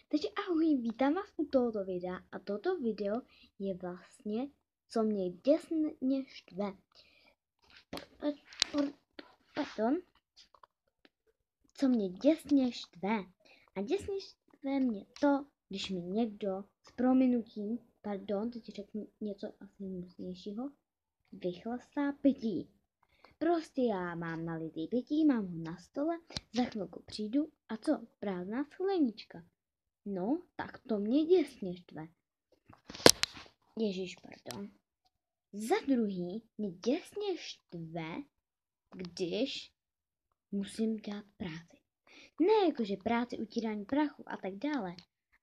Takže ahoj, vítám vás u tohoto videa a toto video je vlastně, co mě děsně štve. Pardon. Co mě děsně štve. A děsně štve mě to, když mi někdo s prominutím, teď řeknu něco asi hnusnějšího, vychlastá pití. Prostě já mám nalitý pití, mám ho na stole, za chvilku přijdu a co? Prázdná sklenička. No, tak to mě děsně štve. Pardon. Za druhý mě děsně štve, když musím dělat práci. Ne jakože práci, utírání prachu a tak dále,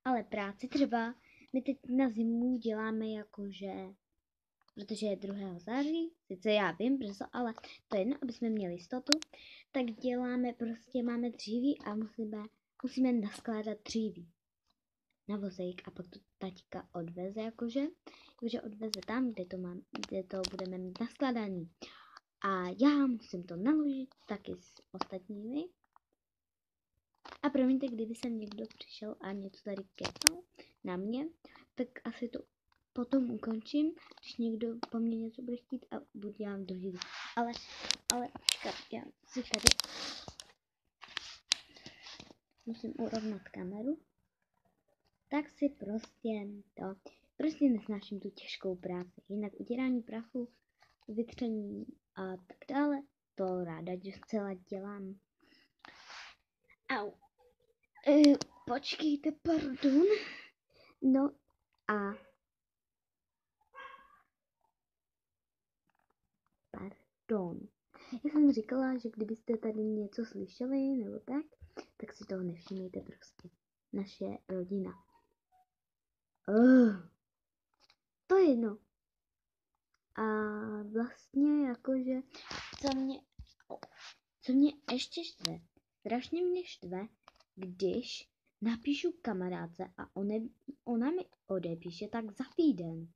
ale práci třeba my teď na zimu děláme jakože, protože je 2. září, sice já vím brzo, ale to je jedno, aby jsme měli jistotu, tak děláme, prostě máme dříví a musíme naskládat dříví na vozejk a pak to taťka odveze jakože odveze tam, kde to budeme mít naskladaný. A já musím to naložit taky s ostatními. A promiňte, kdyby sem někdo přišel a něco tady kecal na mě, tak asi to potom ukončím, když někdo po mně něco bude chtít a budu dělat druhý video. Ale počkat, já si tady musím urovnat kameru. Tak si prostě nesnáším tu těžkou práci. Jinak utírání prachu, vytření a tak dále, to ráda docela dělám. Au. Počkejte, pardon. No a... Pardon. Já jsem říkala, že kdybyste tady něco slyšeli nebo tak si toho nevšimejte prostě. Naše rodina. To je jedno. A vlastně jakože, co mě ještě štve, strašně mě štve, když napíšu kamarádce a ona mi odepíše tak za týden.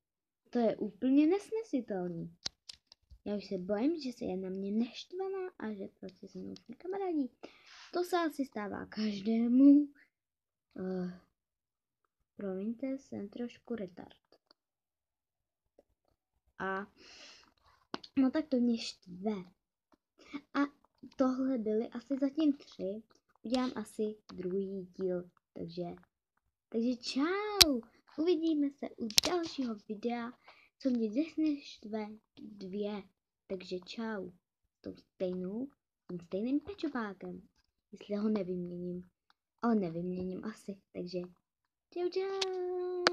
To je úplně nesnesitelný. Já už se bojím, že se je na mě neštvaná a že prostě se mnou jsme kamarádí. To se asi stává každému. Promiňte, jsem trošku retard. A no tak to mě štve. A tohle byly asi zatím 3. Udělám asi druhý díl. Takže čau. Uvidíme se u dalšího videa, co mě děsně štve 2. Takže čau. S tím stejným pečovákem. Jestli ho nevyměním. Ale nevyměním asi. Takže čau.